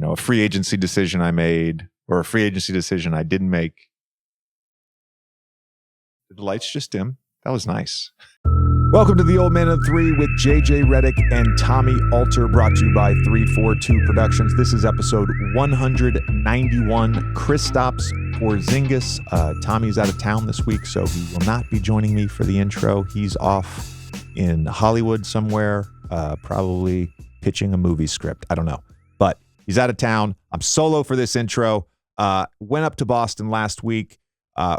a free agency decision I made or a free agency decision I didn't make. Did the lights just dim? That was nice. Welcome to the Old Man of Three with JJ Reddick and Tommy Alter, brought to you by 342 Productions. This is episode 191. Kristaps Porzingis. Tommy's out of town this week, so he will not be joining me for the intro. He's off in Hollywood somewhere, probably pitching a movie script. I don't know, but he's out of town. I'm solo for this intro. Went up to Boston last week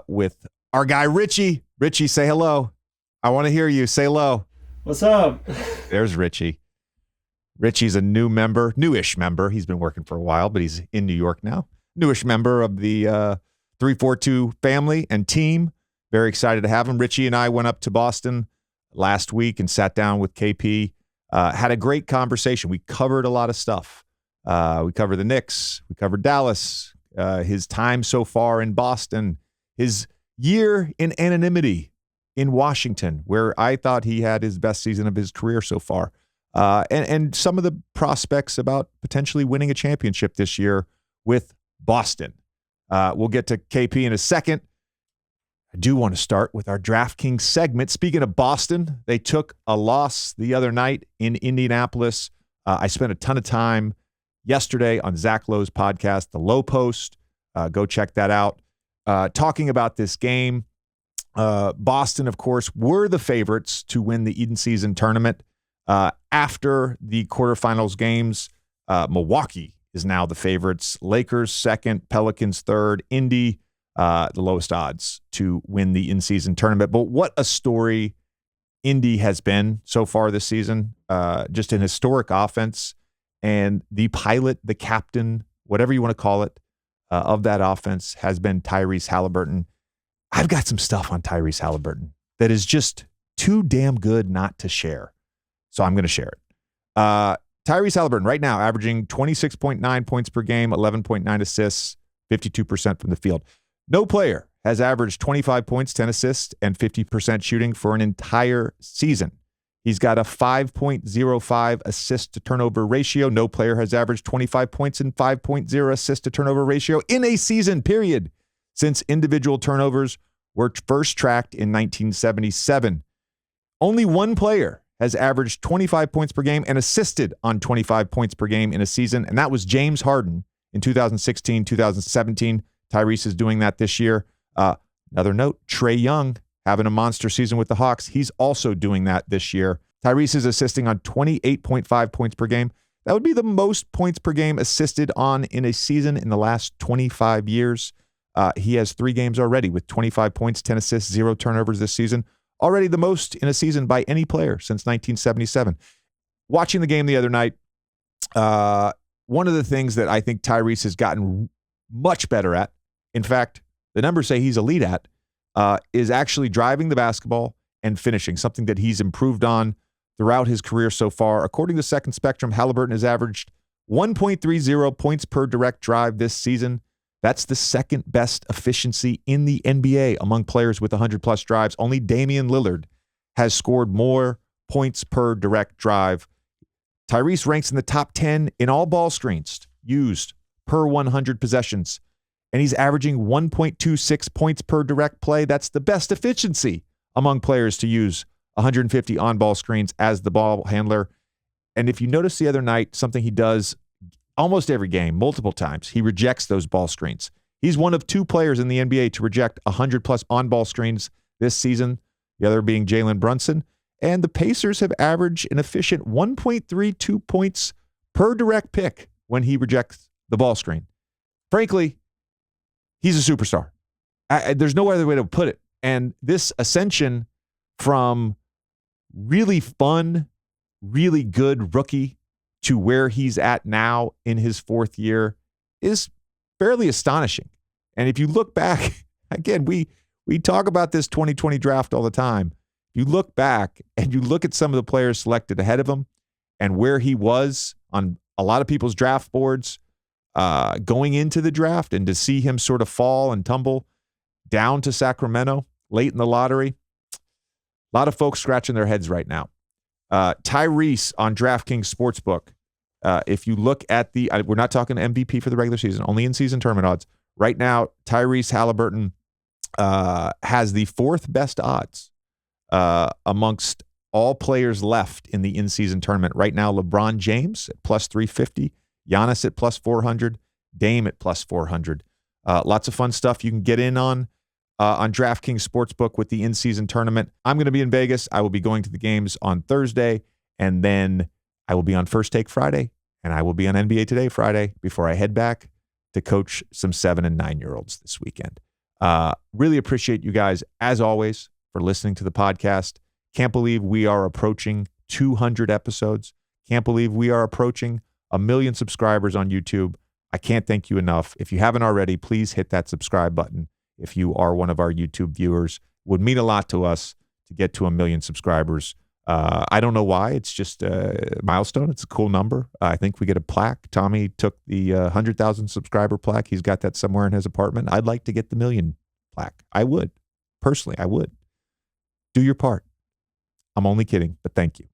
with our guy Richie. Richie, say hello. I want to hear you. Say hello. What's up? There's Richie. Richie's a newish member. He's been working for a while, but he's in New York now. Newish member of the 342 family and team. Very excited to have him. Richie and I went up to Boston last week and sat down with KP. Had a great conversation. We covered a lot of stuff. We covered the Knicks. We covered Dallas. His time so far in Boston. His year in anonymity in Washington, where I thought he had his best season of his career so far. And some of the prospects about potentially winning a championship this year with Boston. We'll get to KP in a second. I do want to start with our DraftKings segment. Speaking of Boston, they took a loss the other night in Indianapolis. I spent a ton of time yesterday on Zach Lowe's podcast, The Low Post. Go check that out. Talking about this game. Boston, of course, were the favorites to win the Eden season tournament. After the quarterfinals games, Milwaukee is now the favorites. Lakers second, Pelicans third, Indy the lowest odds to win the in-season tournament. But what a story Indy has been so far this season. Just an historic offense. And the pilot, the captain, whatever you want to call it, of that offense has been Tyrese Haliburton. I've got some stuff on Tyrese Haliburton that is just too damn good not to share. So I'm going to share it. Tyrese Haliburton right now averaging 26.9 points per game, 11.9 assists, 52% from the field. No player has averaged 25 points, 10 assists, and 50% shooting for an entire season. He's got a 5.05 assist to turnover ratio. No player has averaged 25 points and 5.0 assist to turnover ratio in a season, period, since individual turnovers were first tracked in 1977. Only one player has averaged 25 points per game and assisted on 25 points per game in a season, and that was James Harden in 2016, 2017. Tyrese is doing that this year. Another note, Trae Young having a monster season with the Hawks. He's also doing that this year. Tyrese is assisting on 28.5 points per game. That would be the most points per game assisted on in a season in the last 25 years. He has 3 games already with 25 points, 10 assists, 0 turnovers this season. Already the most in a season by any player since 1977. Watching the game the other night, one of the things that I think Tyrese has gotten much better at, in fact, the numbers say he's elite at, is actually driving the basketball and finishing, something that he's improved on throughout his career so far. According to Second Spectrum, Haliburton has averaged 1.30 points per direct drive this season. That's the second best efficiency in the NBA among players with 100-plus drives. Only Damian Lillard has scored more points per direct drive. Tyrese ranks in the top 10 in all ball screens used per 100 possessions, and he's averaging 1.26 points per direct play. That's the best efficiency among players to use 150 on-ball screens as the ball handler. And if you notice the other night, something he does almost every game, multiple times, he rejects those ball screens. He's one of 2 players in the NBA to reject 100-plus on-ball screens this season, the other being Jaylen Brunson. And the Pacers have averaged an efficient 1.32 points per direct pick when he rejects the ball screen. Frankly, he's a superstar. There's no other way to put it. And this ascension from really fun, really good rookie to where he's at now in his 4th year is fairly astonishing. And if you look back, again, we talk about this 2020 draft all the time. You look back and you look at some of the players selected ahead of him and where he was on a lot of people's draft boards going into the draft, and to see him sort of fall and tumble down to Sacramento late in the lottery, a lot of folks scratching their heads right now. Tyrese on DraftKings Sportsbook If you look at we're not talking MVP for the regular season, only in-season tournament odds. Right now, Tyrese Haliburton has the fourth best odds amongst all players left in the in-season tournament. Right now, LeBron James at plus 350, Giannis at plus 400, Dame at plus 400. Lots of fun stuff you can get in on DraftKings Sportsbook with the in-season tournament. I'm going to be in Vegas. I will be going to the games on Thursday, and then I will be on First Take Friday, and I will be on NBA Today Friday before I head back to coach some 7 and 9-year-olds this weekend. Really appreciate you guys, as always, for listening to the podcast. Can't believe we are approaching 200 episodes. Can't believe we are approaching 1 million subscribers on YouTube. I can't thank you enough. If you haven't already, please hit that subscribe button. If you are one of our YouTube viewers, it would mean a lot to us to get to 1 million subscribers. I don't know why. It's just a milestone. It's a cool number. I think we get a plaque. Tommy took the 100,000 subscriber plaque. He's got that somewhere in his apartment. I'd like to get the 1 million plaque. I would. Personally, I would. Do your part. I'm only kidding, but thank you.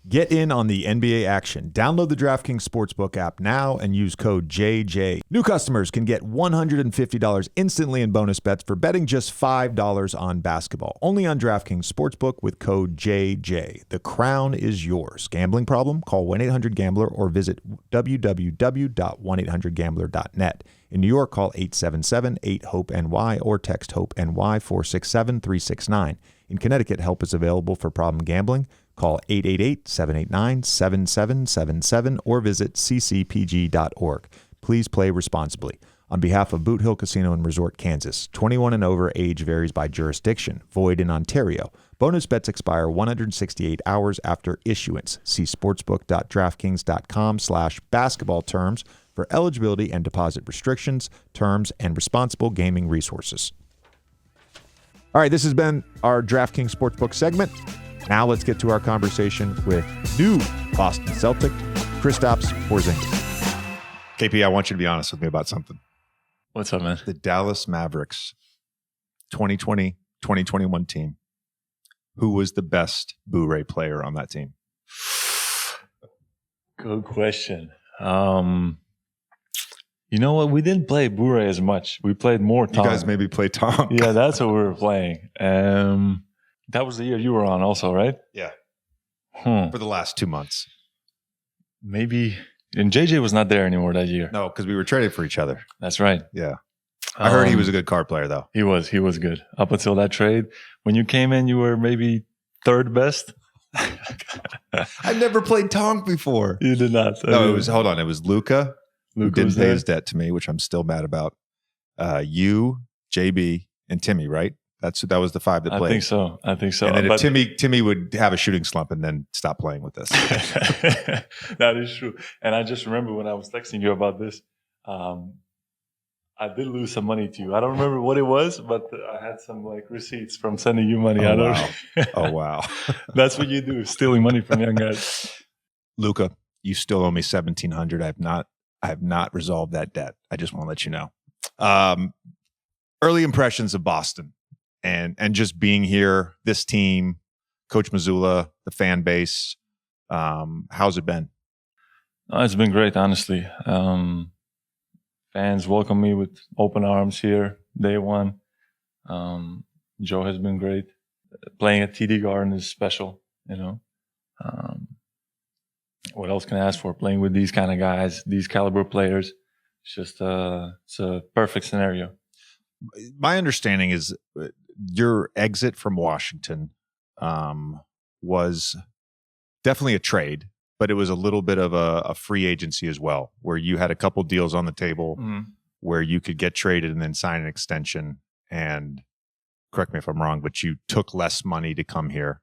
Get in on the NBA action. Download the DraftKings Sportsbook app now and use code JJ. New customers can get $150 instantly in bonus bets for betting just $5 on basketball. Only on DraftKings Sportsbook with code JJ. The crown is yours. Gambling problem? Call 1-800-GAMBLER or visit www.1800gambler.net. In New York, call 877-8-HOPE-NY or text HOPE-NY 467-369. In Connecticut, help is available for problem gambling. Call 888-789-7777 or visit ccpg.org. Please play responsibly. On behalf of Boot Hill Casino and Resort, Kansas, 21 and over, age varies by jurisdiction. Void in Ontario. Bonus bets expire 168 hours after issuance. See sportsbook.draftkings.com/basketball terms for eligibility and deposit restrictions, terms, and responsible gaming resources. All right, this has been our DraftKings Sportsbook segment. Now let's get to our conversation with new Boston Celtic, Kristaps Porzingis. KP, I want you to be honest with me about something. What's up, man? The Dallas Mavericks 2020-2021 team. Who was the best Boo-Ray player on that team? Good question. You know what? We didn't play Boo-Ray as much. We played more Tom. You guys maybe play Tom. Yeah, that's what we were playing. That was the year you were on also, right? Yeah. For the last 2 months. Maybe. And JJ was not there anymore that year. No, because we were traded for each other. That's right. Yeah. I heard he was a good card player, though. He was good. Up until that trade. When you came in, you were maybe third best. I never played Tonk before. You did not. No, it was Luka. Who didn't pay his debt to me, which I'm still mad about. You, JB, and Timmy, right? That was the 5 that played. I think so. And then if Timmy would have a shooting slump and then stop playing with us. That is true. And I just remember when I was texting you about this, I did lose some money to you. I don't remember what it was, but I had some receipts from sending you money. Oh, wow. That's what you do, stealing money from young guys. Luka, you still owe me $1,700. I have not resolved that debt. I just want to let you know. Early impressions of Boston and just being here, this team, Coach Mazzulla, the fan base. How's it been? It's been great, honestly. Fans welcome me with open arms here, day one. Joe has been great. Playing at TD Garden is special, you know. What else can I ask for? Playing with these kind of guys, these caliber players, it's just it's a perfect scenario. My understanding is your exit from Washington was definitely a trade, but it was a little bit of a free agency as well, where you had a couple deals on the table where you could get traded and then sign an extension. And correct me if I'm wrong, but you took less money to come here.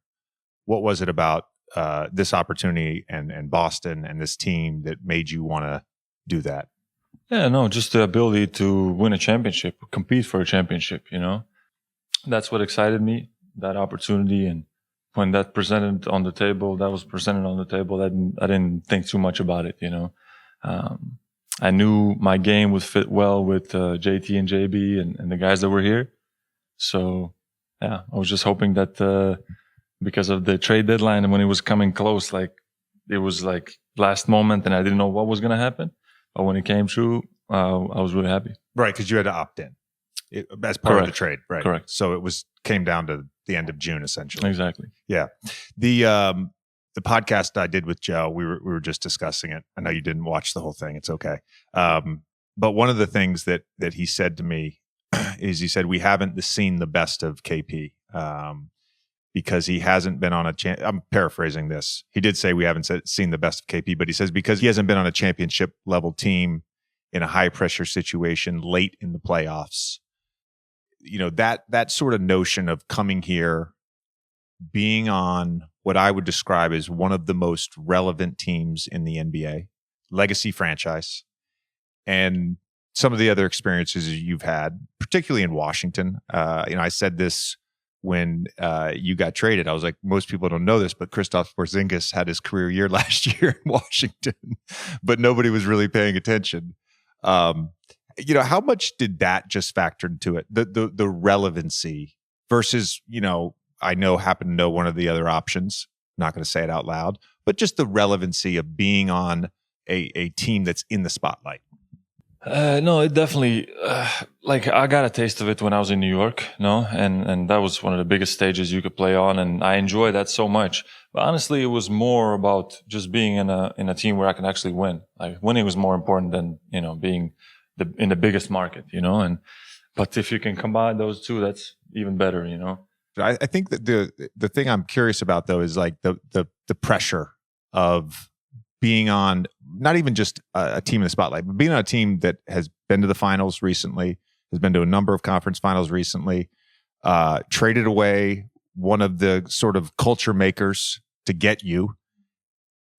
What was it about this opportunity and Boston and this team that made you want to do that? Yeah, no, just the ability to win a championship, compete for a championship, you know. That's what excited me, that opportunity. And when that was presented on the table, I didn't think too much about it, you know. I knew my game would fit well with JT and JB and the guys that were here. So, yeah, I was just hoping that because of the trade deadline and when it was coming close, it was like last moment and I didn't know what was going to happen. But when it came true, I was really happy. Right, because you had to opt in as part of the trade. Right. Correct. So it came down to the end of June, essentially. Exactly. Yeah. The podcast I did with Joe, we were just discussing it. I know you didn't watch the whole thing. It's okay. But one of the things that he said to me is he said, we haven't seen the best of KP because he hasn't been on I'm paraphrasing this. He did say we haven't seen the best of KP, but he says because he hasn't been on a championship level team in a high pressure situation late in the playoffs. You know, that sort of notion of coming here, being on what I would describe as one of the most relevant teams in the NBA, legacy franchise, and some of the other experiences you've had, particularly in Washington. I said this when you got traded. I was like, most people don't know this, but Kristaps Porzingis had his career year last year in Washington, but nobody was really paying attention. How much did that just factor into it? The relevancy versus, I happen to know one of the other options. I'm not going to say it out loud, but just the relevancy of being on a team that's in the spotlight. No, it definitely, I got a taste of it when I was in New York, and that was one of the biggest stages you could play on, and I enjoyed that so much. But honestly, it was more about just being in a team where I can actually win. Like winning was more important than, being in the biggest market, but if you can combine those two, that's even better, I think that the thing I'm curious about though is like the pressure of being on not even just a team in the spotlight, but being on a team that has been to the finals recently, has been to a number of conference finals recently, traded away one of the sort of culture makers to get you.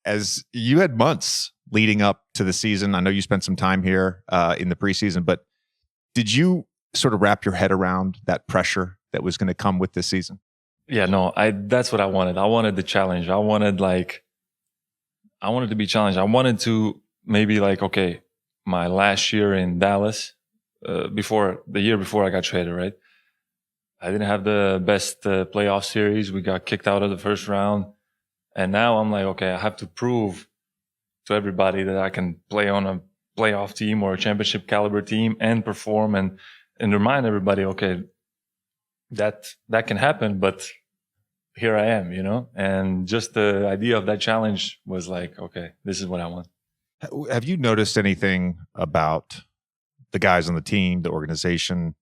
As you had months leading up to the season, I know you spent some time here in the preseason, but did you sort of wrap your head around that pressure that was going to come with this season? Yeah, no, that's what I wanted. I wanted the challenge. I wanted to be challenged. I wanted to maybe okay, my last year in Dallas, the year before I got traded, right? I didn't have the best playoff series. We got kicked out of the first round. And now I'm like, okay, I have to prove to everybody that I can play on a playoff team or a championship caliber team and perform and remind everybody, okay, that can happen, but here I am, and just the idea of that challenge was like, okay, this is what I want. Have you noticed anything about the guys on the team, the organization,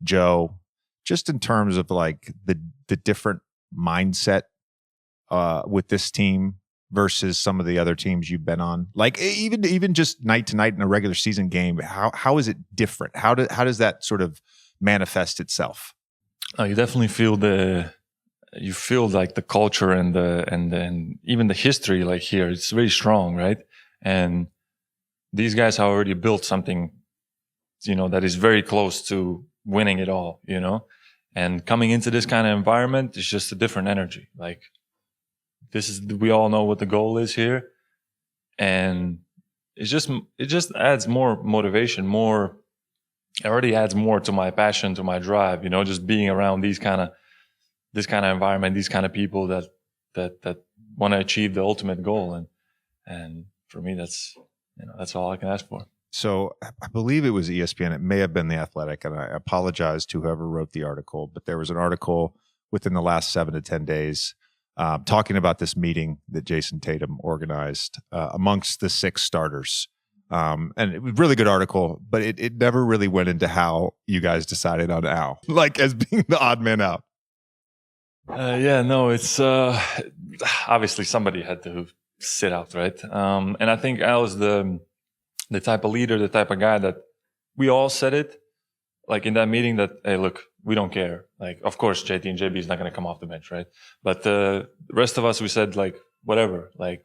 Joe, just in terms of like the different mindset with this team versus some of the other teams you've been on? Like even just night to night in a regular season game, how is it different? How does that sort of manifest itself? Oh, you definitely feel like the culture and even the history like here. It's very strong, right? And these guys have already built something, that is very close to winning it all, and coming into this kind of environment is just a different energy. Like we all know what the goal is here. And it just adds more motivation, it already adds more to my passion, to my drive, just being around this kind of environment, these kind of people that want to achieve the ultimate goal. And for me, that's all I can ask for. So I believe it was ESPN. It may have been The Athletic, and I apologize to whoever wrote the article, but there was an article within the last 7 to 10 days talking about this meeting that Jayson Tatum organized amongst the 6 starters. And it was a really good article, but it never really went into how you guys decided on Al, like as being the odd man out. It's obviously somebody had to sit out, right? And I think Al is the type of leader, the type of guy that we all said it, like in that meeting that, hey, look, we don't care. Like, of course, JT and JB is not going to come off the bench, right? But the rest of us, we said like, whatever, like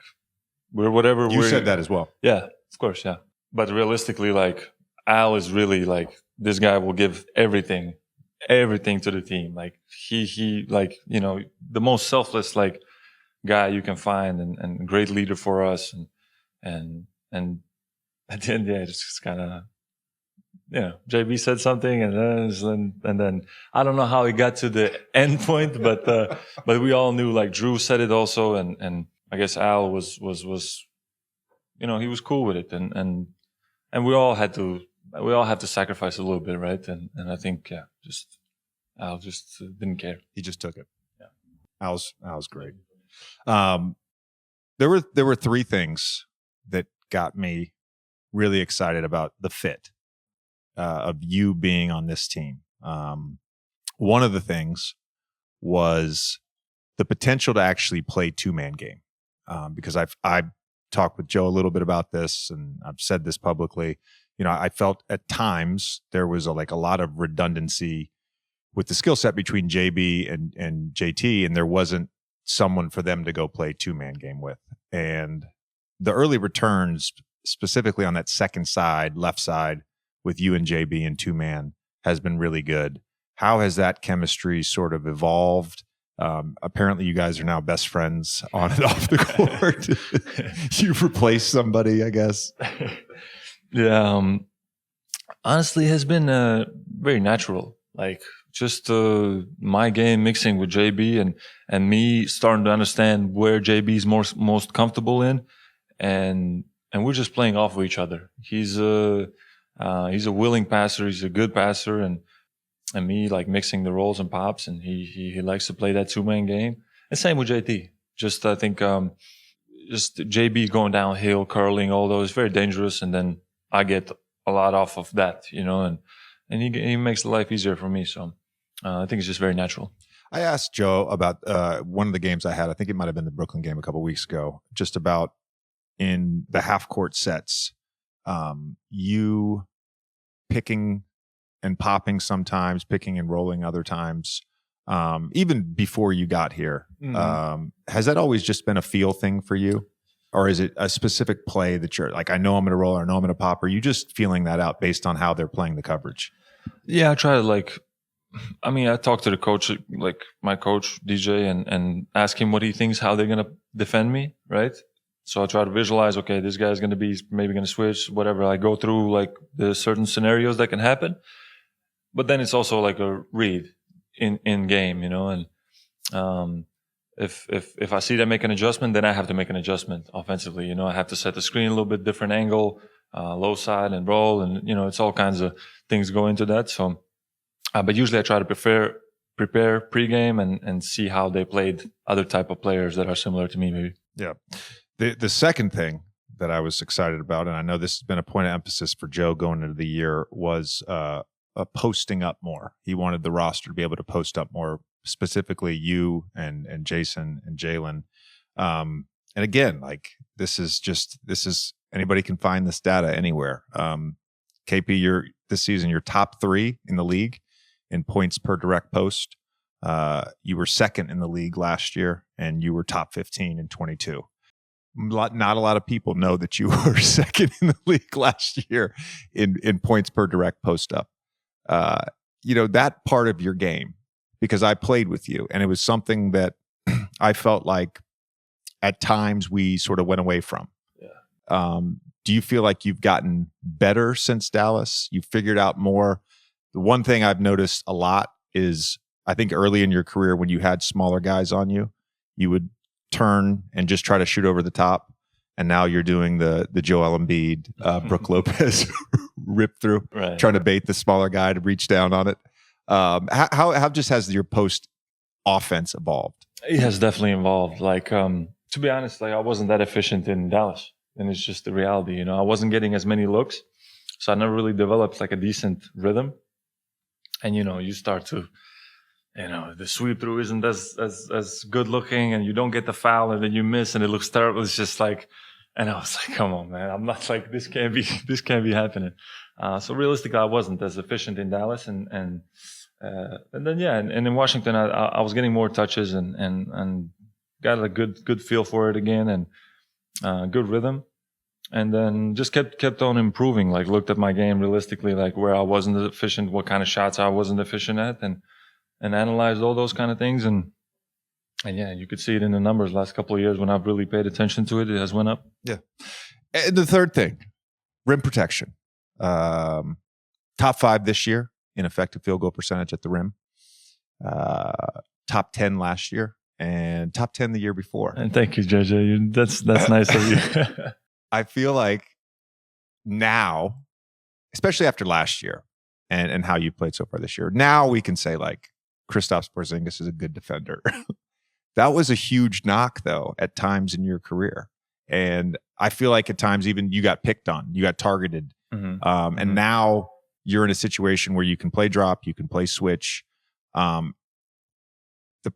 we're whatever. You said that as well. Yeah, of course, yeah. But realistically, like Al is really like, this guy will give everything to the team. Like he like, the most selfless like guy you can find and great leader for us. And at the end, it's just kind of, JB said something and then I don't know how he got to the end point, but we all knew, like Drew said it also. And I guess Al was he was cool with it, and we all have to sacrifice a little bit, right? And I think Al just didn't care. He just took it. Yeah. Al's great. There were three things that got me really excited about the fit of you being on this team. One of the things was the potential to actually play two-man game, because I've talked with Joe a little bit about this, and I've said this publicly. I felt at times there was a lot of redundancy with the skill set between JB and JT, and there wasn't someone for them to go play two-man game with. And the early returns, specifically on that second side, left side, with you and JB in two-man, has been really good. How has that chemistry sort of evolved? Apparently you guys are now best friends on and off the court. You've replaced somebody, I guess. Yeah. Honestly, it has been very natural. Like, just my game mixing with JB and me starting to understand where JB is most comfortable in, and we're just playing off of each other. He's a willing passer. He's a good passer, and me like mixing the rolls and pops, and he likes to play that two-man game. And same with JT. Just I think just JB going downhill, curling, all those, very dangerous, and then I get a lot off of that, and he makes the life easier for me. So I think it's just very natural. I asked Joe about one of the games I had. I think it might have been the Brooklyn game a couple of weeks ago, just about in the half-court sets, you picking and popping sometimes, picking and rolling other times, even before you got here. Mm-hmm. Has that always just been a feel thing for you? Or is it a specific play that you're like, I know I'm going to roll, or I know I'm going to pop? Or are you just feeling that out based on how they're playing the coverage? Yeah, I try to I talk to the coach, like my coach, DJ, and ask him what he thinks, how they're going to defend me, right? So I try to visualize, okay, this guy's going to be maybe going to switch, whatever. I go through like the certain scenarios that can happen. But then it's also like a read in game, and if I see them make an adjustment, then I have to make an adjustment offensively. I have to set the screen a little bit different angle, low side and roll, and it's all kinds of things go into that. So, but usually I try to prepare pregame and see how they played other type of players that are similar to me, maybe. Yeah. The second thing that I was excited about, and I know this has been a point of emphasis for Joe going into the year, was posting up more. He wanted the roster to be able to post up more, specifically you and Jayson and Jaylen. And again, like this is anybody can find this data anywhere. KP, this season you're top 3 in the league in points per direct post. You were second in the league last year, and you were top 15 in 22. Not a lot of people know that you were second in the league last year in points per direct post up. That part of your game, because I played with you, and it was something that I felt like at times we sort of went away from. Yeah. Do you feel like you've gotten better since Dallas? You figured out more? The one thing I've noticed a lot is, I think early in your career when you had smaller guys on you, you would turn and just try to shoot over the top. And now you're doing the Joel Embiid, Brook Lopez rip through, right, trying to bait the smaller guy to reach down on it. How just has your post offense evolved? It has definitely evolved. Like, to be honest, like I wasn't that efficient in Dallas, and it's just the reality. I wasn't getting as many looks, so I never really developed like a decent rhythm. And you start to, the sweep through isn't as good looking, and you don't get the foul, and then you miss, and it looks terrible. It's just like, and I was like, come on, man, I'm not like this. Can't be happening. So realistically, I wasn't as efficient in Dallas, and then and in Washington, I was getting more touches and got a good feel for it again, and good rhythm, and then just kept on improving. Like looked at my game realistically, like where I wasn't efficient, what kind of shots I wasn't efficient at, and analyzed all those kind of things, and yeah, you could see it in the numbers. Last couple of years when I've really paid attention to it, it has went up. Yeah. And the third thing, rim protection. Top 5 this year in effective field goal percentage at the rim. Top 10 last year and top 10 the year before. And thank you, JJ. That's nice of you. I feel like now, especially after last year and how you played so far this year, now we can say like Kristaps Porzingis is a good defender. That was a huge knock, though, at times in your career. And I feel like at times even you got picked on, you got targeted. And now you're in a situation where you can play drop, you can play switch. The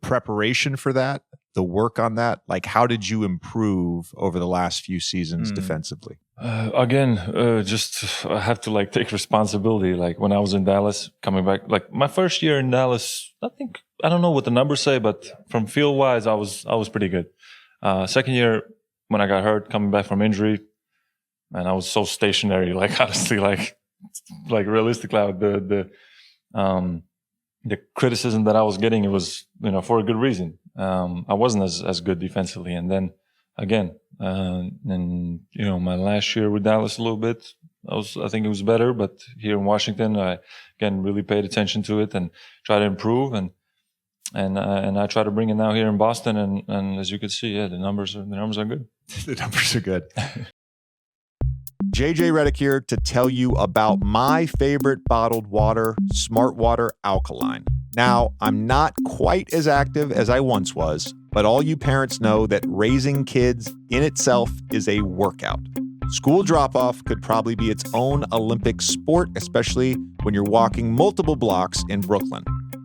preparation for that, the work on that, like how did you improve over the last few seasons defensively? Just I have to like take responsibility. Like when I was in Dallas, coming back, like my first year in Dallas, I don't know what the numbers say, but from field wise, I was pretty good. Second year when I got hurt, coming back from injury, man, I was so stationary. Like honestly, like realistically, the criticism that I was getting, it was for a good reason. I wasn't as good defensively, and then again, and my last year with Dallas a little bit, I think it was better. But here in Washington, I again really paid attention to it and try to improve, and I try to bring it now here in Boston. And as you can see, the numbers are good. The numbers are good. JJ Redick here to tell you about my favorite bottled water, Smart Water Alkaline. Now, I'm not quite as active as I once was, but all you parents know that raising kids in itself is a workout. School drop-off could probably be its own Olympic sport, especially when you're walking multiple blocks in Brooklyn.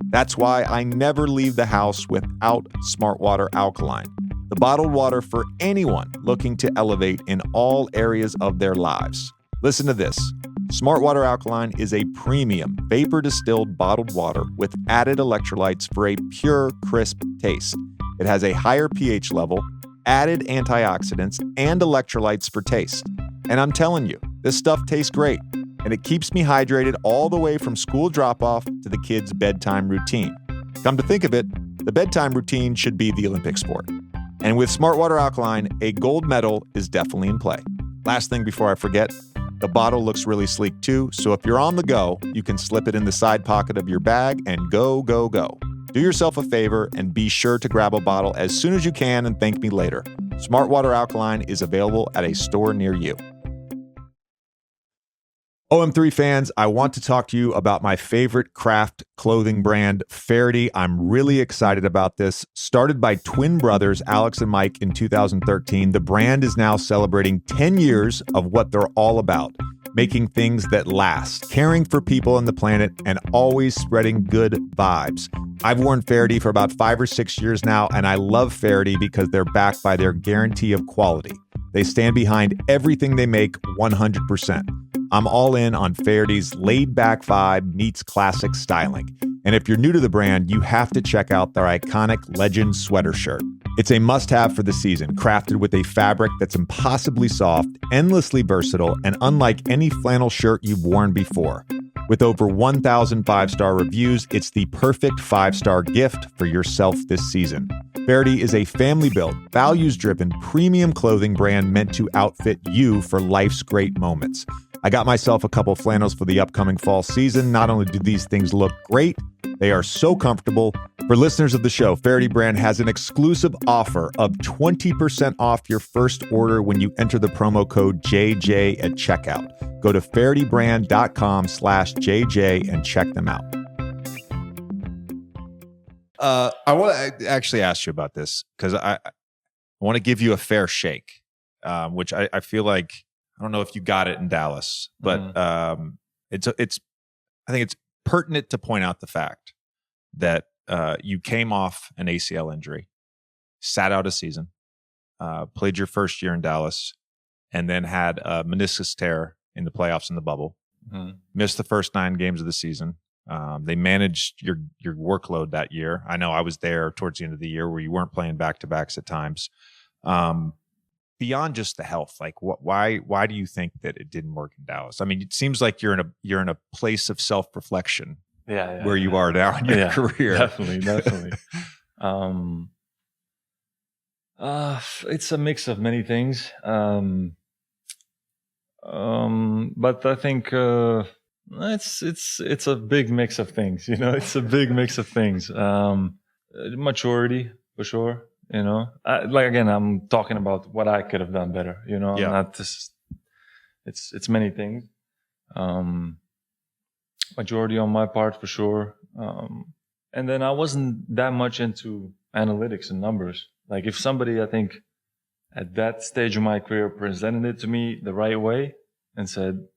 That's why I never leave the house without Smart Water Alkaline, the bottled water for anyone looking to elevate in all areas of their lives. Listen to this. Smart Water Alkaline is a premium vapor-distilled bottled water with added electrolytes for a pure, crisp taste. It has a higher pH level, added antioxidants, and electrolytes for taste. And I'm telling you, this stuff tastes great, and it keeps me hydrated all the way from school drop-off to the kids' bedtime routine. Come to think of it, the bedtime routine should be the Olympic sport. And with Smart Water Alkaline, a gold medal is definitely in play. Last thing before I forget, the bottle looks really sleek too, so if you're on the go, you can slip it in the side pocket of your bag and go, go, go. Do yourself a favor and be sure to grab a bottle as soon as you can and thank me later. Smart Water Alkaline is available at a store near you. OM3 fans, I want to talk to you about my favorite craft clothing brand, Faherty. I'm really excited about this. Started by twin brothers, Alex and Mike, in 2013, the brand is now celebrating 10 years of what they're all about, making things that last, caring for people and the planet, and always spreading good vibes. I've worn Faherty for about 5 or 6 years now, and I love Faherty because they're backed by their guarantee of quality. They stand behind everything they make 100%. I'm all in on Faherty's laid-back vibe meets classic styling. And if you're new to the brand, you have to check out their iconic Legend sweater shirt. It's a must-have for the season, crafted with a fabric that's impossibly soft, endlessly versatile, and unlike any flannel shirt you've worn before. With over 1,000 5-star reviews, it's the perfect 5-star gift for yourself this season. Faherty is a family-built, values-driven, premium clothing brand meant to outfit you for life's great moments. I got myself a couple flannels for the upcoming fall season. Not only do these things look great, they are so comfortable. For listeners of the show, Faherty brand has an exclusive offer of 20% off your first order when you enter the promo code JJ at checkout. Go to fahertybrand.com/JJ and check them out. I want to actually ask you about this because I want to give you a fair shake, which I feel like, I don't know if you got it in Dallas, but I think it's pertinent to point out the fact that you came off an ACL injury, sat out a season, played your first year in Dallas, and then had a meniscus tear in the playoffs in the bubble. Missed the first 9 games of the season. They managed your workload that year. I know I was there towards the end of the year where you weren't playing back-to-backs at times. Beyond just the health, like why do you think that it didn't work in Dallas? I mean, it seems like you're in a place of self-reflection where you are now in your career. Definitely. It's a mix of many things. But I think it's a big mix of things. It's a big mix of things. Maturity, for sure. You know, like again, I'm talking about what I could have done better. You know, Yeah. not this. It's many things. Majority on my part for sure. And then I wasn't that much into analytics and numbers. Like if somebody, I think, at that stage of my career presented it to me the right way and said,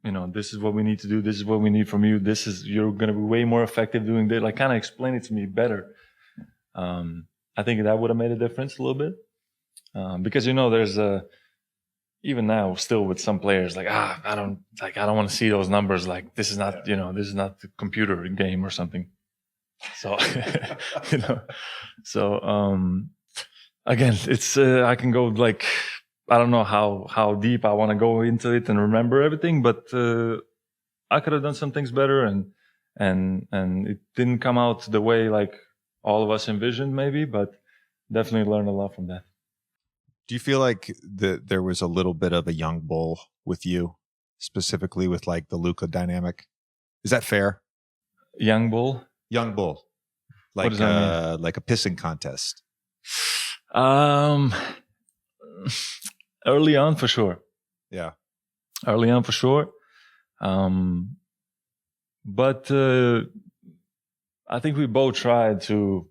you know, this is what we need to do. This is what we need from you. You're going to be way more effective doing this. Like kind of explain it to me better. I think that would have made a difference a little bit. Because, you know, there's even now still with some players like, I don't want to see those numbers. Like this is not, you know, this is not the computer game or something. So, you know, so, again, it's, I can go like, I don't know how deep I want to go into it and remember everything, but, I could have done some things better and it didn't come out the way like all of us envisioned maybe, but definitely learned a lot from that. Do you feel like there was a little bit of a young bull with you, specifically with like the Luka dynamic? Is that fair? Young bull? Young bull. Like, what does that mean? Like a pissing contest. Early on for sure. Yeah. Early on for sure. But I think we both tried to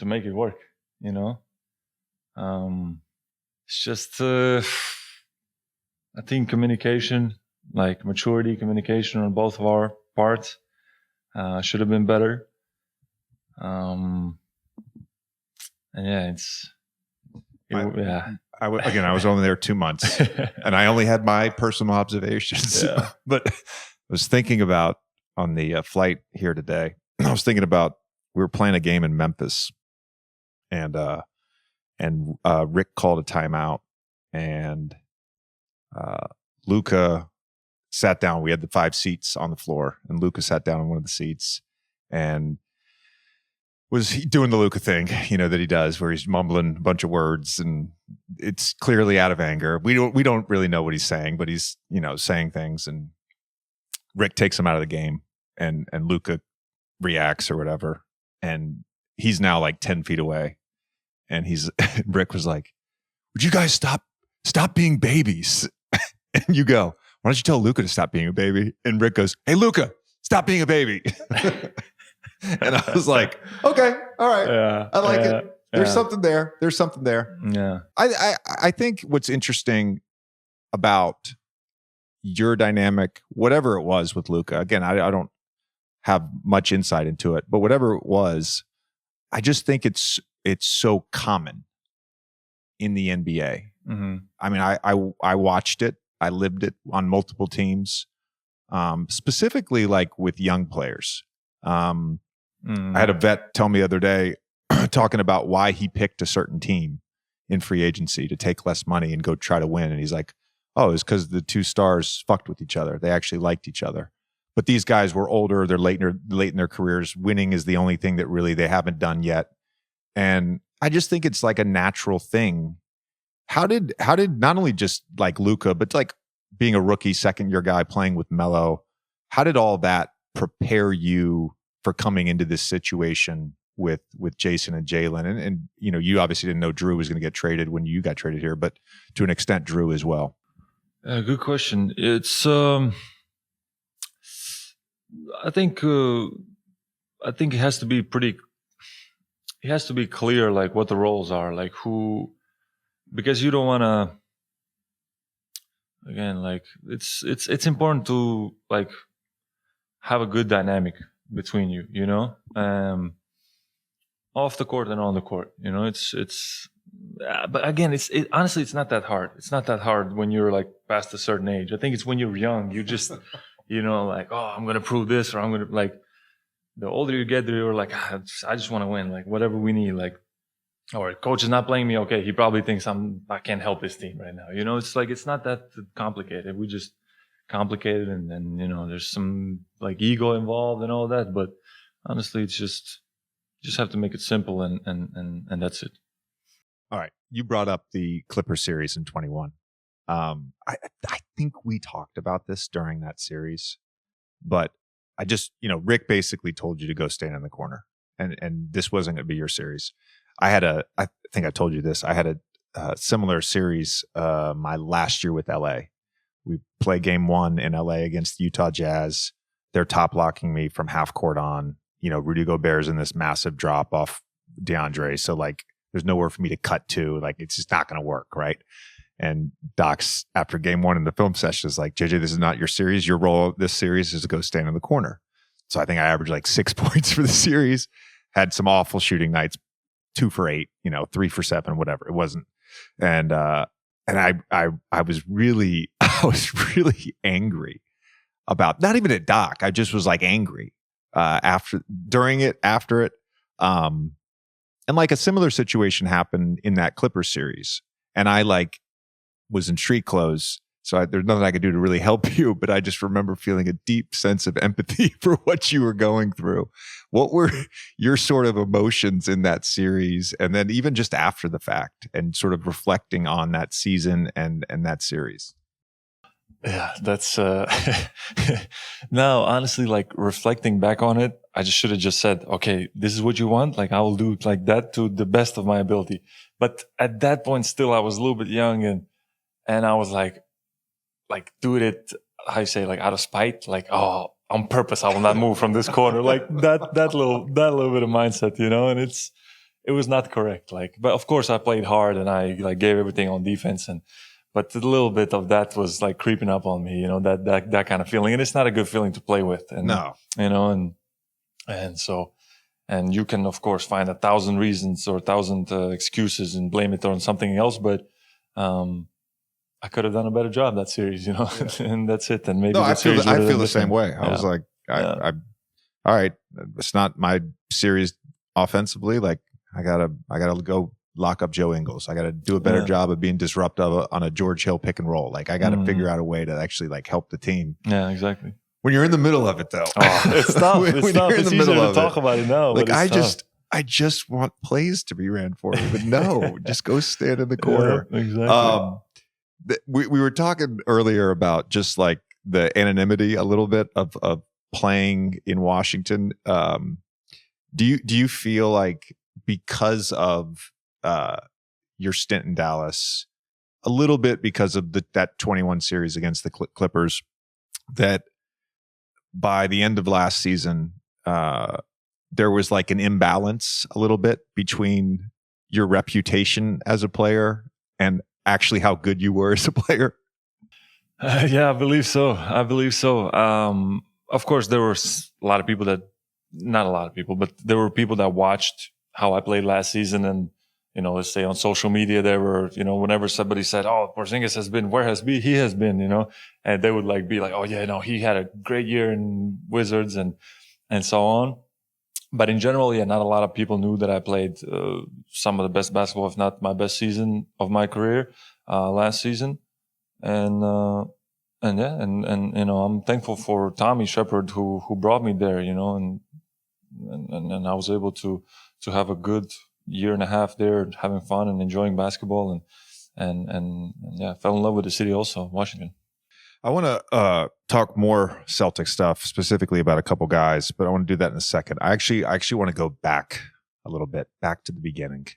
make it work, you know? It's just, I think communication, like maturity, communication on both of our parts, should have been better. And yeah, I was only there 2 months and I only had my personal observations, but I was thinking about on the flight here today, I was thinking about, we were playing a game in Memphis and Rick called a timeout and Luka sat down. We had the 5 seats on the floor and Luka sat down on one of the seats and was doing the Luka thing, you know, that he does where he's mumbling a bunch of words and it's clearly out of anger. We don't really know what he's saying, but he's, you know, saying things and Rick takes him out of the game and Luka reacts or whatever. And he's now like 10 feet away. And Rick was like, would you guys stop being babies? And you go, why don't you tell Luka to stop being a baby? And Rick goes, hey, Luka, stop being a baby. And I was like, okay, all right. Yeah, I like it. There's something there. There's something there. Yeah. I think what's interesting about your dynamic, whatever it was with Luka, again, I don't have much insight into it, but whatever it was, I just think it's so common in the NBA. Mm-hmm. I mean, I watched it. I lived it on multiple teams, specifically like with young players. I had a vet tell me the other day, talking about why he picked a certain team in free agency to take less money and go try to win. And he's like, oh, it's because the 2 stars fucked with each other. They actually liked each other. But these guys were older. They're late in their careers. Winning is the only thing that really they haven't done yet. And I just think it's like a natural thing. How did not only just like Luka, but like being a rookie, second-year guy playing with Melo, how did all that prepare you for coming into this situation with Jayson and Jaylen? And you know, you obviously didn't know Drew was going to get traded when you got traded here, but to an extent, Drew as well. Good question. It's I think it has to be clear like what the roles are, like who, because you don't want to, again, like it's important to like have a good dynamic between you, you know, off the court and on the court, you know, but again, honestly, it's not that hard. It's not that hard when you're like past a certain age. I think it's when you're young, you just, you know, like, oh, I'm going to prove this, or I'm going to, like, the older you get, you're like, I just want to win, like whatever we need, like, or coach is not playing me. Okay. He probably thinks I can't help this team right now. You know, it's like, it's not that complicated. We just complicated and you know, there's some like ego involved and all that, but honestly, it's just have to make it simple and that's it. All right. You brought up the Clipper series in 21. I think we talked about this during that series, but I just, you know, Rick basically told you to go stand in the corner and this wasn't going to be your series. I think I told you this. I had a similar series my last year with LA. We play game 1 in LA against the Utah Jazz. They're top locking me from half court on. Rudy Gobert's in this massive drop off DeAndre. So like, there's nowhere for me to cut to. Like, it's just not going to work, right? And Doc's after game 1 in the film session is like, JJ, this is not your series. Your role this series is to go stand in the corner. So I think I averaged like 6 points for the series. Had some awful shooting nights, 2 for 8, 3 for 7, whatever it wasn't. And I was really angry about, not even at Doc. I just was like angry after it. And like a similar situation happened in that Clippers series. And I like was in street clothes. So there's nothing I could do to really help you, but I just remember feeling a deep sense of empathy for what you were going through. What were your sort of emotions in that series? And then even just after the fact and sort of reflecting on that season and that series? Yeah, that's no, honestly, like reflecting back on it, I just should have just said, okay, this is what you want. Like I will do it like that to the best of my ability. But at that point, still, I was a little bit young and I was like doing it, how you say, like out of spite, like, oh, on purpose, I will not move from this corner. Like that little bit of mindset, and it was not correct. Like, but of course I played hard and I like gave everything on defense but a little bit of that was like creeping up on me, that kind of feeling. And it's not a good feeling to play with. And, no. And you can, of course, find 1,000 reasons or 1,000 excuses and blame it on something else. But I could have done a better job that series, Yeah. And that's it. And maybe no, I feel the same way. I Yeah. was like, all right, it's not my series offensively. Like I gotta go lock up Joe Ingles. I got to do a better job of being disruptive on a George Hill pick and roll. Like I got to figure out a way to actually like help the team. Yeah, exactly. When you're in the middle of it though, it's tough. It's tough. It's easier to talk about it now. Like but I just want plays to be ran for me, but no, just go stand in the corner. Yeah, exactly. We were talking earlier about just like the anonymity a little bit of playing in Washington. Do you feel like because of your stint in Dallas, a little bit because of that 21 series against the Clippers, that by the end of last season, there was like an imbalance a little bit between your reputation as a player and actually how good you were as a player? Yeah, I believe so. Of course, there were not a lot of people, but there were people that watched how I played last season. And, let's say on social media, there were, whenever somebody said, oh, Porzingis has been, where he has been, and they would like be like, oh yeah, no, he had a great year in Wizards and so on. But in general, yeah, not a lot of people knew that I played some of the best basketball, if not my best season of my career last season. And I'm thankful for Tommy Shepard who brought me there, and I was able to have a good year and a half there, having fun and enjoying basketball, and yeah, fell in love with the city also, Washington. I want to talk more Celtic stuff, specifically about a couple guys, but I want to do that in a second. I actually want to go back a little bit, back to the beginning.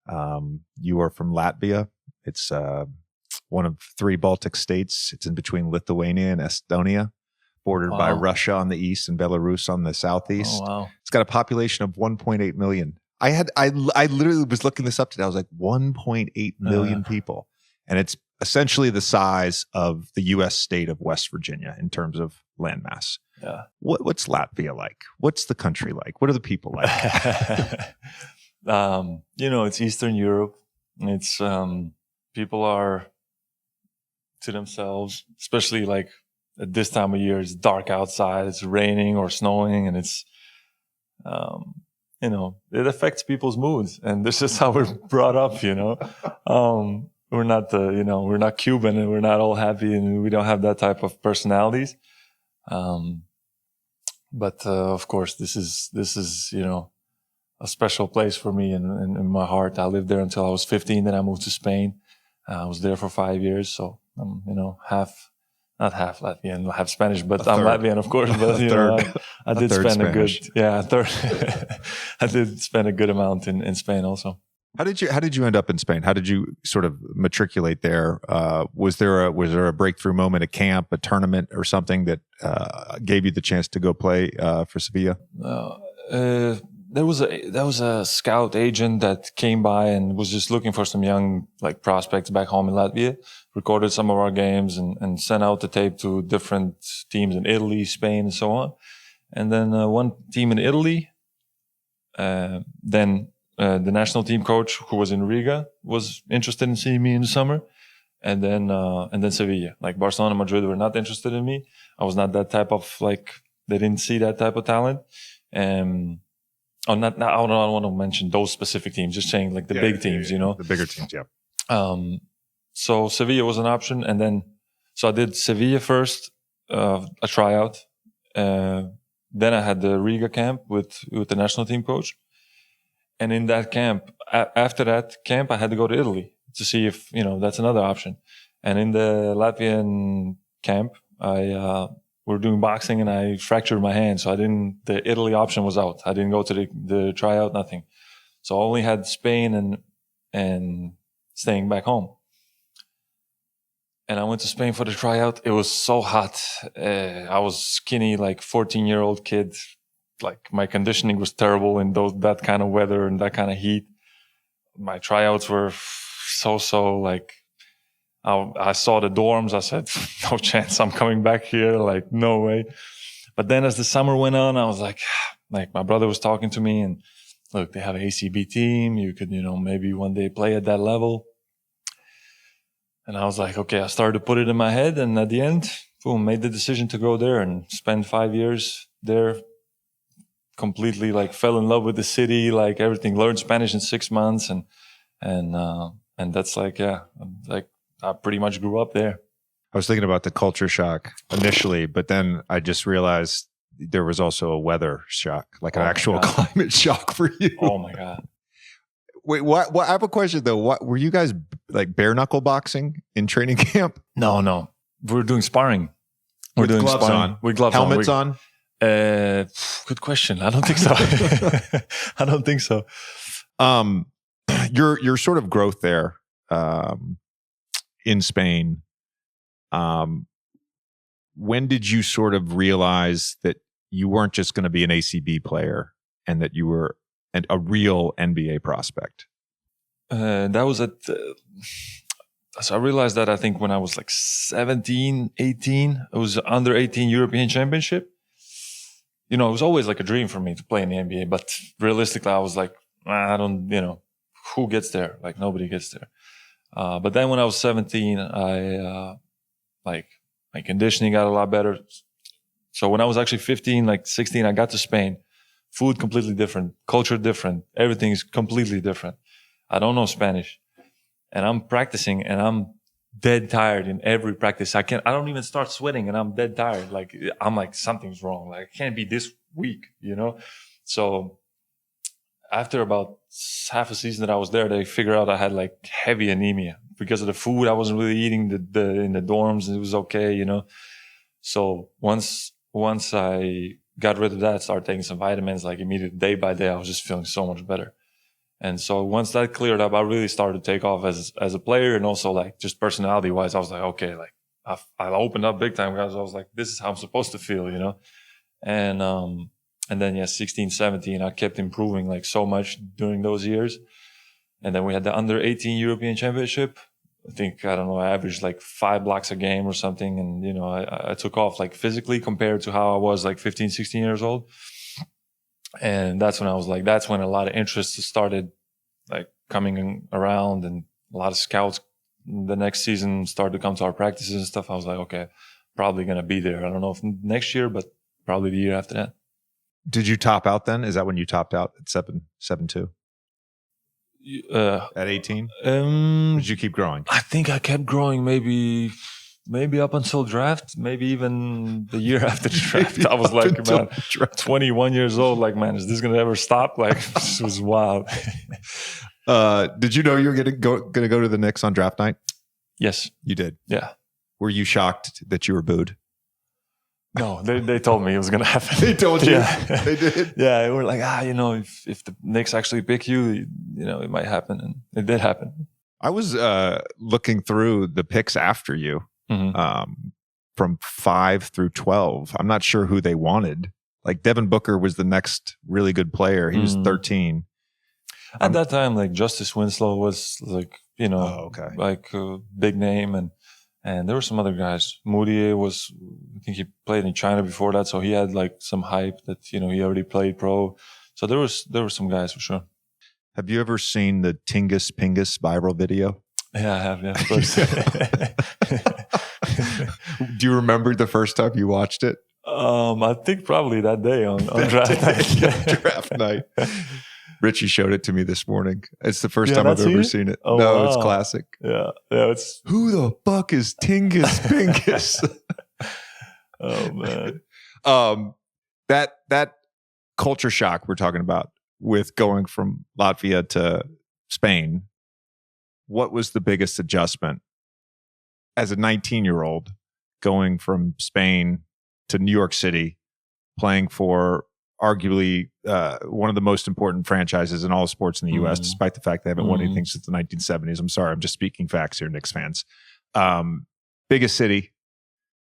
You are from Latvia. It's one of 3 Baltic states. It's in between Lithuania and Estonia, bordered by Russia on the east and Belarus on the southeast. Oh, wow. It's got a population of 1.8 million. I literally was looking this up today. I was like 1.8 million people. And it's essentially the size of the U.S. state of West Virginia in terms of landmass. Yeah. What's Latvia like? What's the country like? What are the people like? It's Eastern Europe. It's people are to themselves, especially like at this time of year. It's dark outside. It's raining or snowing, and it's it affects people's moods, and this is how we're brought up. We're not we're not Cuban, and we're not all happy, and we don't have that type of personalities. But of course, this is a special place for me in my heart. I lived there until I was 15. Then I moved to Spain. I was there for 5 years, so I'm half not half Latvian, half Spanish, but A I'm third. Latvian, of course. But I did third spend Spanish. a third. I did spend a good amount in Spain also. How did you end up in Spain? How did you sort of matriculate there? Was there a breakthrough moment, a camp, a tournament, or something that gave you the chance to go play for Sevilla? There was a scout agent that came by and was just looking for some young like prospects back home in Latvia. Recorded some of our games and sent out the tape to different teams in Italy, Spain, and so on. And then one team in Italy, then the national team coach who was in Riga was interested in seeing me in the summer. And then Sevilla, like Barcelona, Madrid were not interested in me. I was not that type of like, they didn't see that type of talent. I don't want to mention those specific teams, just saying like the big teams, you know, the bigger teams. Yeah. So Sevilla was an option. And then, so I did Sevilla first, a tryout. Then I had the Riga camp with the national team coach. And in that camp, after that camp, I had to go to Italy to see if, you know, that's another option. And in the Latvian camp, we're doing boxing and I fractured my hand. So the Italy option was out. I didn't go to the tryout, nothing. So I only had Spain and staying back home. And I went to Spain for the tryout. It was so hot. I was skinny, like 14-year-old kid. Like my conditioning was terrible in that kind of weather and that kind of heat. My tryouts were so like, I saw the dorms. I said, no chance I'm coming back here. Like, no way. But then as the summer went on, I was like my brother was talking to me and look, they have an ACB team. You could, you know, maybe one day play at that level. And I was like, okay, I started to put it in my head. And at the end, boom, made the decision to go there and spend 5 years there. Completely like fell in love with the city, like everything, learned Spanish in 6 months. And that's like, yeah, like I pretty much grew up there. I was thinking about the culture shock initially, but then I just realized there was also a weather shock, like an actual climate shock for you. Oh my God. Wait, what? I have a question though. What were you guys like bare knuckle boxing in training camp? No. We're doing sparring. We're doing gloves sparring on. with gloves helmets on. Good question. I don't think so. I don't think so. Your sort of growth there in Spain. When did you sort of realize that you weren't just going to be an ACB player and that you were a real NBA prospect? That was so I realized that I think when I was like 17, 18, it was under 18 European Championship. You know, it was always like a dream for me to play in the NBA, but realistically, I was like, I don't, you know, who gets there? Like nobody gets there. But then when I was 17, like my conditioning got a lot better. So when I was actually 15, like 16, I got to Spain. Food completely different, culture different, everything's completely different. I don't know Spanish, and I'm practicing, and I'm dead tired in every practice. I don't even start sweating, and I'm dead tired. Like I'm like something's wrong. Like I can't be this weak, you know. So after about half a season that I was there, they figured out I had like heavy anemia because of the food. I wasn't really eating in the dorms. It was okay, you know. So once I got rid of that, started taking some vitamins, like immediately day by day, I was just feeling so much better. And so once that cleared up, I really started to take off as a player, and also like just personality wise, I was like, okay, like I opened up big time, guys. I was like, this is how I'm supposed to feel, you know? And then, yeah, 16, 17, I kept improving like so much during those years. And then we had the under 18 European Championship. I think, I don't know, I averaged like 5 blocks a game or something. And, you know, I took off like physically compared to how I was like 15, 16 years old. And that's when I was like, that's when a lot of interest started like coming around, and a lot of scouts the next season started to come to our practices and stuff. I was like, okay, probably going to be there. I don't know if next year, but probably the year after that. Did you top out then? Is that when you topped out at 7.2? At 18? Did you keep growing? I think I kept growing maybe up until draft, maybe even the year after the draft. I was like, man, 21 years old. Like, man, is this going to ever stop? Like, this was wild. Did you know you were going to go to the Knicks on draft night? Yes. You did? Yeah. Were you shocked that you were booed? No, they told me it was going to happen. They told you? Yeah. They did? Yeah, they were like, if the Knicks actually pick you, it might happen. And it did happen. I was looking through the picks after you from 5 through 12. I'm not sure who they wanted. Like Devin Booker was the next really good player. He was 13. At that time, like Justice Winslow was like, like a big name. And there were some other guys. Moutier was, I think he played in China before that. So he had like some hype that, he already played pro. So there were some guys for sure. Have you ever seen the Tingus Pingus viral video? Yeah, I have. Yeah, of course. Do you remember the first time you watched it? I think probably that day on draft night. Draft night. Richie showed it to me this morning. It's the first time I've ever seen it. Oh, no, wow. It's classic. Yeah, it's who the fuck is Tingus Pingus? Oh man. That culture shock we're talking about with going from Latvia to Spain. What was the biggest adjustment as a 19-year-old going from Spain to New York City, playing for arguably one of the most important franchises in all sports in the U.S., despite the fact they haven't won anything since the 1970s. I'm sorry, I'm just speaking facts here, Knicks fans. Biggest city,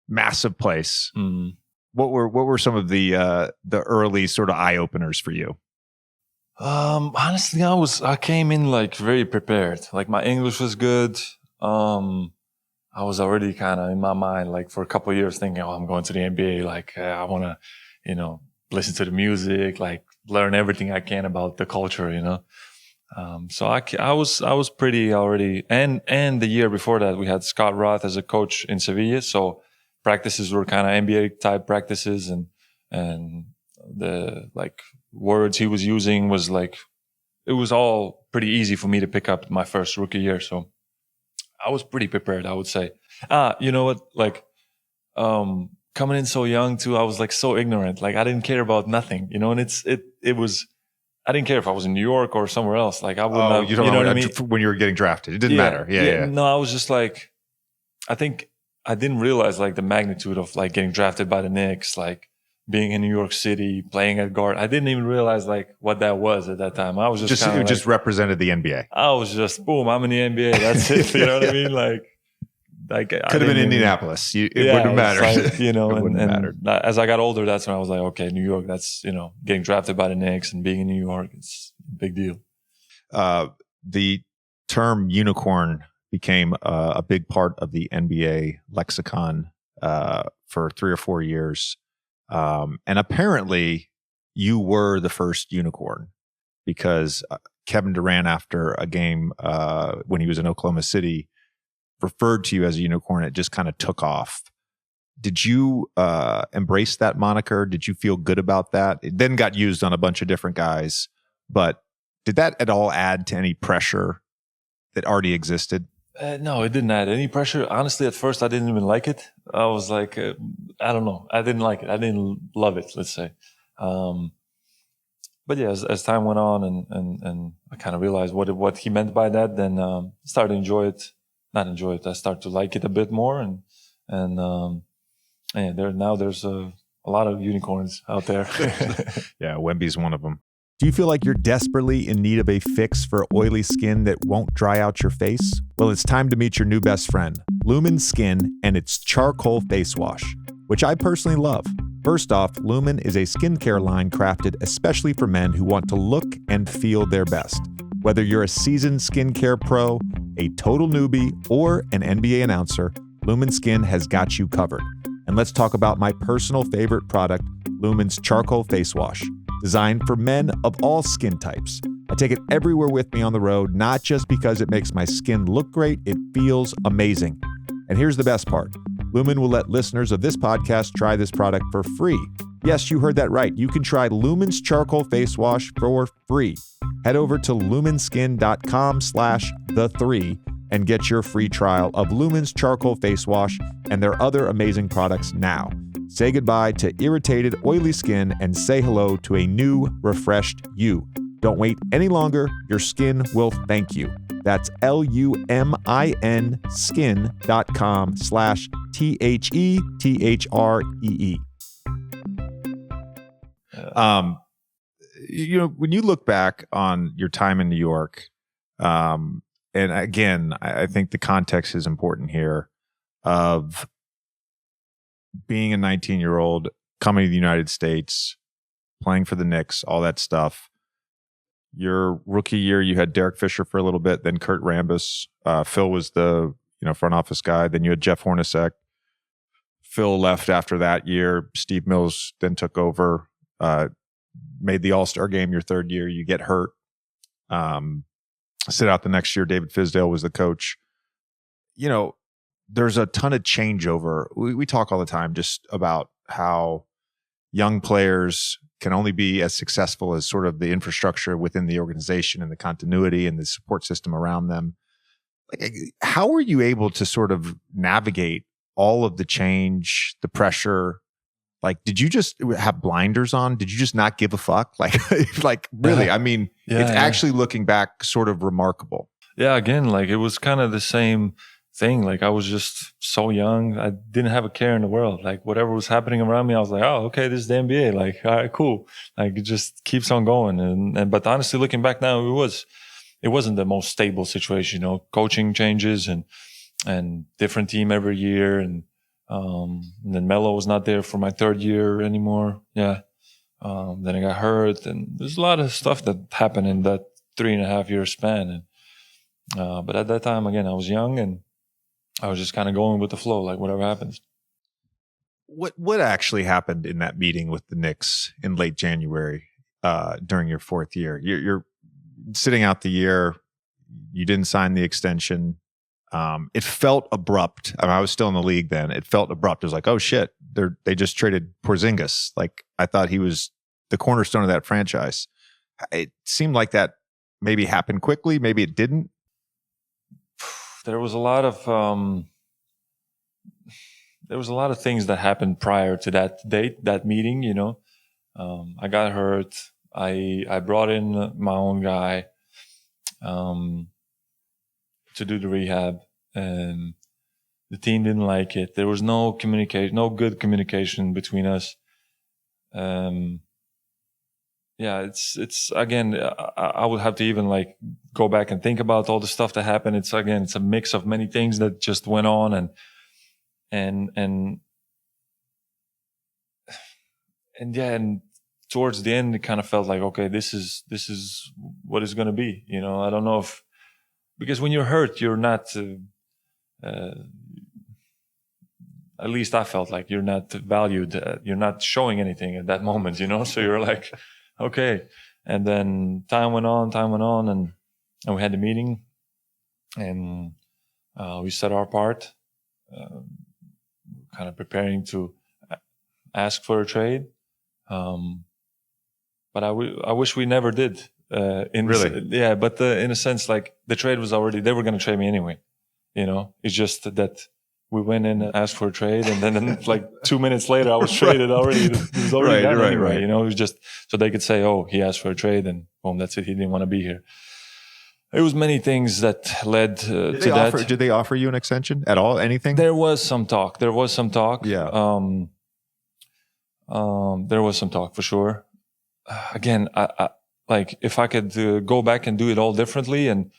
massive place. What were some of the early sort of eye openers for you? Honestly, I came in like very prepared. Like my English was good. I was already kind of in my mind, like for a couple of years thinking, I'm going to the NBA. Like I want to, listen to the music, like learn everything I can about the culture, So I was pretty already, and the year before that we had Scott Roth as a coach in Sevilla. So practices were kind of NBA type practices, and the like words he was using was like, it was all pretty easy for me to pick up my first rookie year. So I was pretty prepared, I would say. You know what? Like, coming in so young too, I was like so ignorant. Like I didn't care about nothing, and it was, I didn't care if I was in New York or somewhere else. Like I wouldn't have, you know what I mean? When you were getting drafted, it didn't matter. Yeah. No, I was just like, I think I didn't realize like the magnitude of like getting drafted by the Knicks, like being in New York City, playing at guard. I didn't even realize like what that was at that time. I was just represented the NBA. I was just boom, I'm in the NBA. That's it. You know what I mean? Like could have been Indianapolis. It wouldn't have mattered. Like, and as I got older, that's when I was like, okay, New York. That's getting drafted by the Knicks and being in New York. It's a big deal. The term unicorn became a big part of the NBA lexicon for 3 or 4 years. And apparently you were the first unicorn because Kevin Durant, after a game when he was in Oklahoma City, referred to you as a unicorn. It just kind of took off. Did you embrace that moniker? Did you feel good about that? It then got used on a bunch of different guys, but did that at all add to any pressure that already existed? No, it didn't add any pressure. Honestly, at first I didn't even like it. I was like, I don't know. I didn't like it. I didn't love it, let's say. But yeah, as time went on and I kind of realized what he meant by that, then started to enjoy it. Not enjoy it. I start to like it a bit more, and there's a lot of unicorns out there. Yeah, Wemby's one of them. Do you feel like you're desperately in need of a fix for oily skin that won't dry out your face? Well, it's time to meet your new best friend, Lumen Skin, and its charcoal face wash, which I personally love. First off, Lumen is a skincare line crafted especially for men who want to look and feel their best. Whether you're a seasoned skincare pro, a total newbie, or an NBA announcer, Lumen Skin has got you covered. And let's talk about my personal favorite product, Lumen's Charcoal Face Wash, designed for men of all skin types. I take it everywhere with me on the road, not just because it makes my skin look great, it feels amazing. And here's the best part. Lumen will let listeners of this podcast try this product for free. Yes, you heard that right. You can try Lumen's Charcoal Face Wash for free. Head over to lumenskin.com/the3 and get your free trial of Lumen's Charcoal Face Wash and their other amazing products now. Say goodbye to irritated, oily skin and say hello to a new, refreshed you. Don't wait any longer. Your skin will thank you. That's LUMIN skin.com/THETHREE. When you look back on your time in New York, and again, I think the context is important here of being a 19-year-old coming to the United States, playing for the Knicks, all that stuff. Your rookie year, you had Derek Fisher for a little bit, then Kurt Rambis. Phil was the front office guy. Then you had Jeff Hornacek. Phil left after that year. Steve Mills then took over. Made the All-Star game your third year. You get hurt. Sit out the next year. David Fizdale was the coach. There's a ton of changeover. We talk all the time just about how young players can only be as successful as sort of the infrastructure within the organization and the continuity and the support system around them. Like, how were you able to sort of navigate all of the change, the pressure? Like, did you just have blinders on? Did you just not give a fuck? Like really, I mean, it's actually looking back sort of remarkable. Yeah. Again, like it was kind of the same thing. Like I was just so young. I didn't have a care in the world. Like whatever was happening around me, I was like, oh, okay, this is the NBA. Like, all right, cool. Like it just keeps on going. But honestly, looking back now, it wasn't the most stable situation, coaching changes and different team every year. And then Melo was not there for my third year anymore. Yeah. Then I got hurt, and there's a lot of stuff that happened in that 3.5 year span. And, but at that time, again, I was young and I was just kind of going with the flow, like whatever happens. What actually happened in that meeting with the Knicks in late January during your fourth year? You're sitting out the year. You didn't sign the extension. It felt abrupt. I mean, I was still in the league then. It felt abrupt. It was like, oh shit, they just traded Porzingis. Like I thought he was the cornerstone of that franchise. It seemed like that maybe happened quickly. Maybe it didn't. There was a lot of things that happened prior to that date, that meeting. I got hurt. I brought in my own guy to do the rehab, and the team didn't like it. There was no good communication between us. It's again, I would have to even like go back and think about all the stuff that happened. It's a mix of many things that just went on, and towards the end, it kind of felt like, okay, this is what it's going to be. I don't know because when you're hurt, you're not, at least I felt like you're not valued. You're not showing anything at that moment, so you're like, okay. And then time went on, and we had the meeting, and we set our part, kind of preparing to ask for a trade. But I wish we never did. Really? Yeah, but in a sense, like the trade was already, they were going to trade me anyway. It's just that we went in and asked for a trade, and then like 2 minutes later, I was traded already. It was already done anyway. Right. It was just so they could say, "Oh, he asked for a trade," and boom, that's it. He didn't want to be here. It was many things that led to that. Did they offer you an extension at all? Anything? There was some talk. Yeah. There was some talk for sure. Again, I like if I could go back and do it all differently, and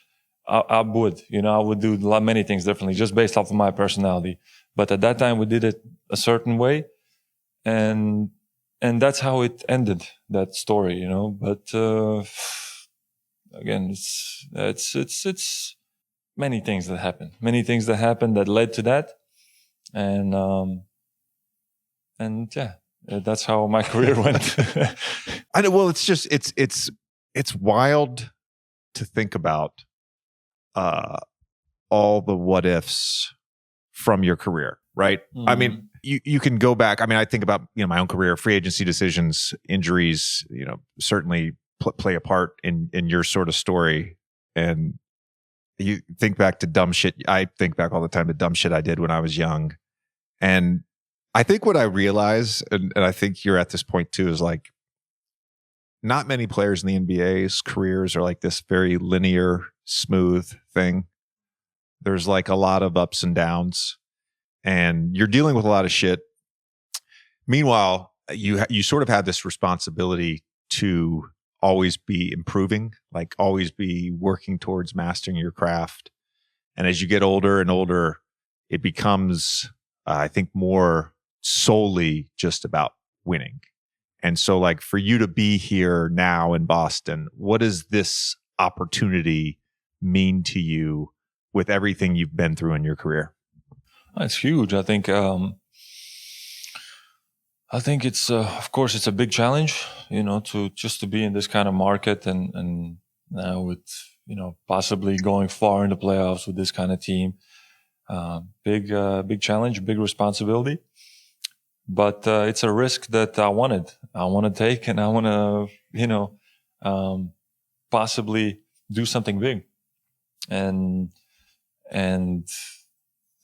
I would, I would do many things differently just based off of my personality. But at that time, we did it a certain way, and that's how it ended, that story, But again, it's many things that happened that led to that, and yeah, that's how my career went. I know. Well, it's just it's wild to think about all the what ifs from your career, right? Mm-hmm. I mean, you can go back. I mean, I think about my own career, free agency decisions, injuries, certainly play a part in your sort of story. And you think back to dumb shit. I think back all the time to dumb shit I did when I was young. And I think what I realize, and I think you're at this point too, is like not many players in the NBA's careers are like this very linear smooth thing. There's like a lot of ups and downs, and you're dealing with a lot of shit. Meanwhile, you sort of have this responsibility to always be improving, like always be working towards mastering your craft. And as you get older and older, it becomes, I think, more solely just about winning. And so, like, for you to be here now in Boston, what does this opportunity mean to you with everything you've been through in your career? It's huge. I think it's, of course, it's a big challenge, to be in this kind of market and now with, possibly going far in the playoffs with this kind of team. Big challenge, big responsibility. But it's a risk that I want to take, and I want to, possibly do something big. And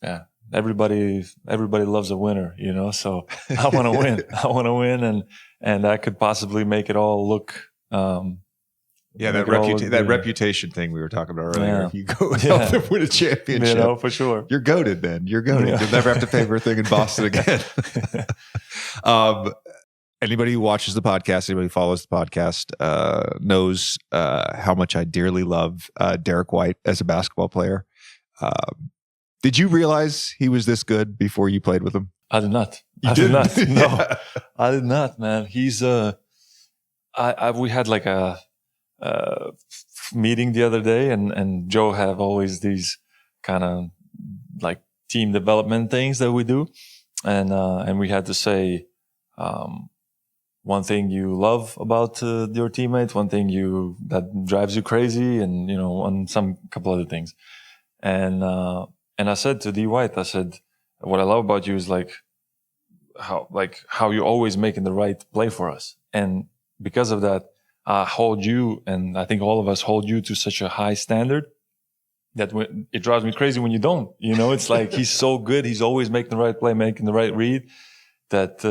yeah, everybody loves a winner, so I want to win. I want to win, and I could possibly make it all look, that reputation thing we were talking about earlier. Yeah. If you go help them win a championship, for sure. You're goated then. You're goated. Yeah. You'll never have to pay for a thing in Boston again. Anybody who watches the podcast, anybody who follows the podcast, knows how much I dearly love Derrick White as a basketball player. Did you realize he was this good before you played with him? I did not. You I didn't? did not. No, Yeah. I did not, man. He's we had like a meeting the other day, and Joe have always these kind of like team development things that we do, and we had to say one thing you love about your teammate, one thing that drives you crazy, and on some couple other things, and I said to D White, I said, what I love about you is how you're always making the right play for us, and because of that, I hold you, and I think all of us hold you to such a high standard that it drives me crazy when you don't. It's like he's so good. He's always making the right play, making the right read. That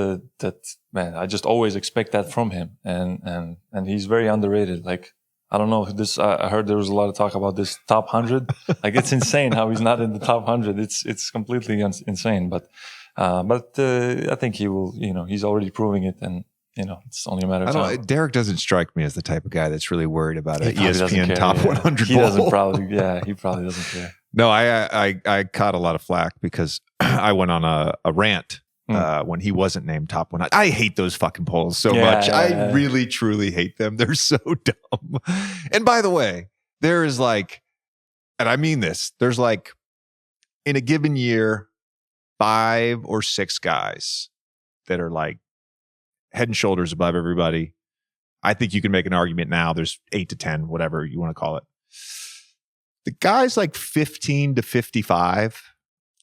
man, I just always expect that from him, and he's very underrated. Like, I don't know this. I heard there was a lot of talk about this top 100. Like, it's insane how he's not in the top 100. It's completely insane. But I think he will. He's already proving it, and it's only a matter of time. Derek doesn't strike me as the type of guy that's really worried about an He doesn't ESPN care, top yeah. 100 He poll. doesn't probably. Yeah, he probably doesn't care. No, I caught a lot of flack because I went on a rant when he wasn't named top 100. I hate those fucking polls so much. I really, truly hate them. They're so dumb. And by the way, there is like, and I mean this, there's like, in a given year, 5 or 6 guys that are like head and shoulders above everybody. I think you can make an argument now. There's 8 to 10, whatever you want to call it. The guys like 15 to 55,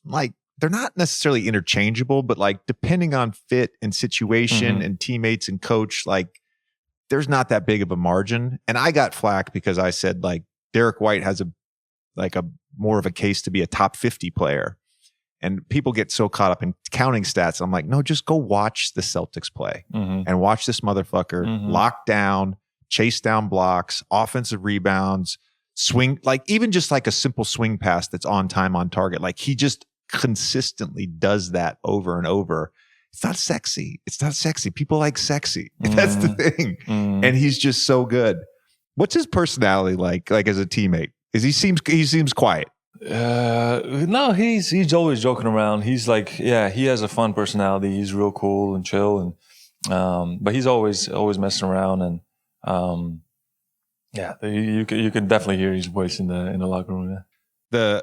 like, they're not necessarily interchangeable, but like depending on fit and situation and teammates and coach, like there's not that big of a margin. And I got flack because I said like Derrick White has a more of a case to be a top 50 player. And people get so caught up in counting stats. I'm like, no, just go watch the Celtics play and watch this motherfucker lock down, chase down blocks, offensive rebounds, swing, like even just like a simple swing pass that's on time, on target. Like he just consistently does that over and over. It's not sexy. People like sexy. That's the thing. And he's just so good. What's his personality like as a teammate? He seems quiet. No, he's always joking around. He's like, he has a fun personality. He's real cool and chill, and but he's always messing around, and you can definitely hear his voice in the locker room. Yeah.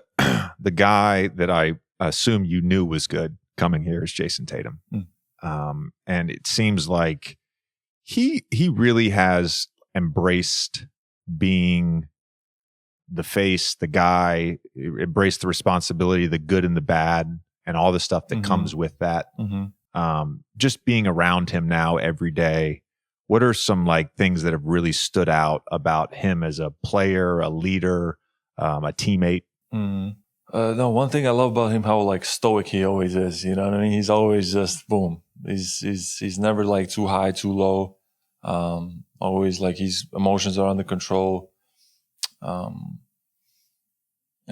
The guy that I assume you knew was good coming here is Jayson Tatum, and it seems like he really has embraced being the face, the guy, embraced the responsibility, the good and the bad, and all the stuff that comes with that. Just being around him now every day, what are some like things that have really stood out about him as a player, a leader, a teammate? No, one thing I love about him, how like stoic he always is. You know what I mean? He's always just boom. He's never like too high, too low. Always like his emotions are under control.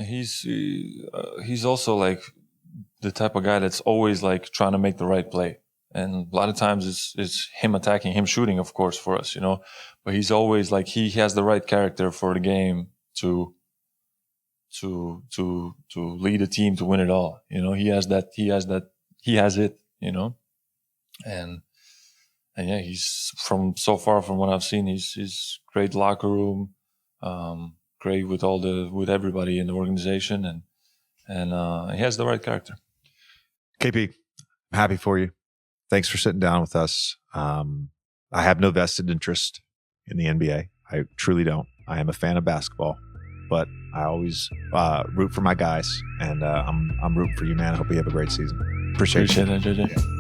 He's also like the type of guy that's always like trying to make the right play. And a lot of times it's him attacking, him shooting, of course, for us, but he's always like, he has the right character for the game to lead a team to win it all. He has it, and yeah, he's from what I've seen, he's great locker room, great with everybody in the organization, and he has the right character. KP, I'm happy for you. Thanks for sitting down with us. I have no vested interest in the NBA. I truly don't. I am a fan of basketball, but I always root for my guys, and I'm rooting for you, man. I hope you have a great season. Appreciate it, JJ.